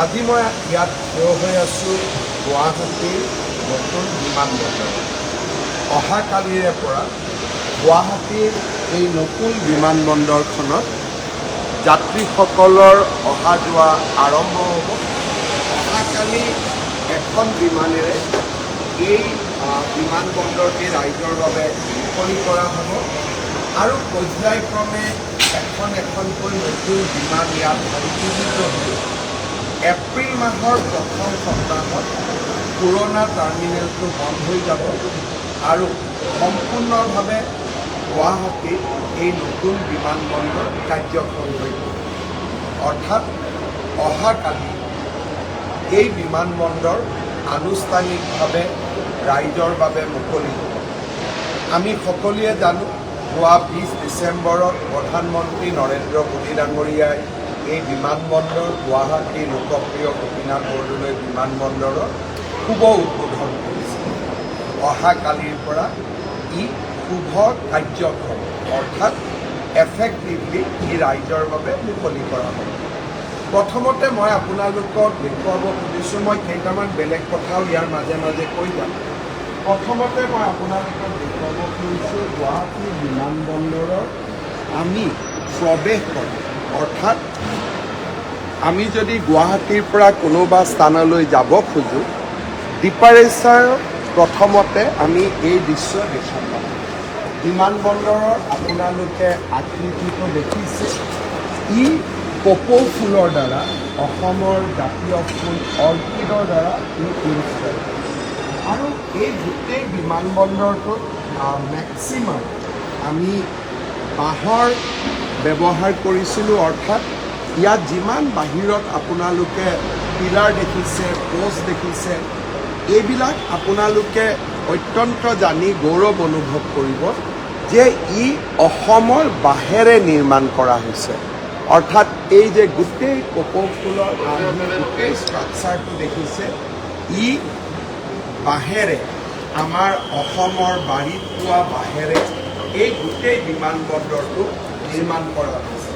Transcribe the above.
আজি মই ইয়াত থিয় হৈ আছোঁ গুৱাহাটীৰ নতুন বিমানবন্দৰ। অহাকালিৰে পৰা গুৱাহাটীৰ এই নতুন বিমানবন্দৰখনত যাত্ৰীসকলৰ অহা যোৱা আৰম্ভ হ'ব। অহাকালি এখন বিমানেৰে এই বিমানবন্দৰটি ৰাইজৰ বাবে মুকলি কৰা হ'ব আৰু পৰ্যায়ক্ৰমে এখন এখনকৈ নতুন বিমান ইয়াত সংযোজিত হ'ব। এপ্ৰিল মাহৰ প্ৰথম সপ্তাহত পুৰণা টাৰ্মিনেলটো বন্ধ হৈ যাব আৰু সম্পূৰ্ণভাৱে গুৱাহাটীত এই নতুন বিমানবন্দৰ কাৰ্যক্ষম হৈ পৰিব। অৰ্থাৎ অহাকালি এই বিমানবন্দৰ আনুষ্ঠানিকভাৱে ৰাইজৰ বাবে মুকলি হ'ব। আমি সকলোৱে জানো যোৱা 20 ডিচেম্বৰত প্ৰধানমন্ত্ৰী নৰেন্দ্ৰ মোদী ডাঙৰীয়াই এই বিমানবন্দৰ গুৱাহাটীৰ লোকপ্ৰিয় গোপীনাথ বৰদলৈ বিমানবন্দৰৰ শুভ উদ্বোধন কৰিছে। অহাকালিৰ পৰা ই শুভ কাৰ্যক্ৰম অৰ্থাৎ এফেক্টিভলি ই ৰাইজৰ বাবে মুকলি কৰা হ'ব। প্ৰথমতে মই আপোনালোকক দেখুৱাব খুজিছোঁ, মই কেইটামান বেলেগ কথাও ইয়াৰ মাজে মাজে কৈ যাম। প্ৰথমতে মই আপোনালোকক দেখুৱাব খুজিছোঁ গুৱাহাটী বিমানবন্দৰৰ আমি প্ৰৱেশ কৰোঁ। অৰ্থাৎ আমি যদি গুৱাহাটীৰ পৰা কোনোবা স্থানলৈ যাব খোজোঁ, ডিপাৰেচাৰ প্ৰথমতে আমি এই দৃশ্য দেখা পাওঁ। বিমানবন্দৰৰ আপোনালোকে আকৃতিটো দেখিছে, ই কপৌ ফুলৰ দ্বাৰা অসমৰ জাতীয় ফুল অৰ্কিডৰ দ্বাৰা ই ইনস্পায়াৰ্ড আৰু এই গোটেই বিমানবন্দৰটোত মেক্সিমাম আমি বাঁহৰ ব্যৱহাৰ কৰিছিলোঁ। অৰ্থাৎ ইয়াত যিমান বাহিৰত আপোনালোকে পিলাৰ দেখিছে, পোষ্ট দেখিছে, এইবিলাক আপোনালোকে অত্যন্ত জানি গৌৰৱ অনুভৱ কৰিব যে ই অসমৰ বাঁহেৰে নিৰ্মাণ কৰা হৈছে। অৰ্থাৎ এই যে গোটেই কপৌ ফুলৰ গোটেই ষ্ট্ৰাকচাৰটো দেখিছে, ই বাঁহেৰে আমাৰ অসমৰ বাৰীত পোৱা বাঁহেৰে এই গোটেই বিমানবন্দৰটো নিৰ্মাণ কৰা হৈছে।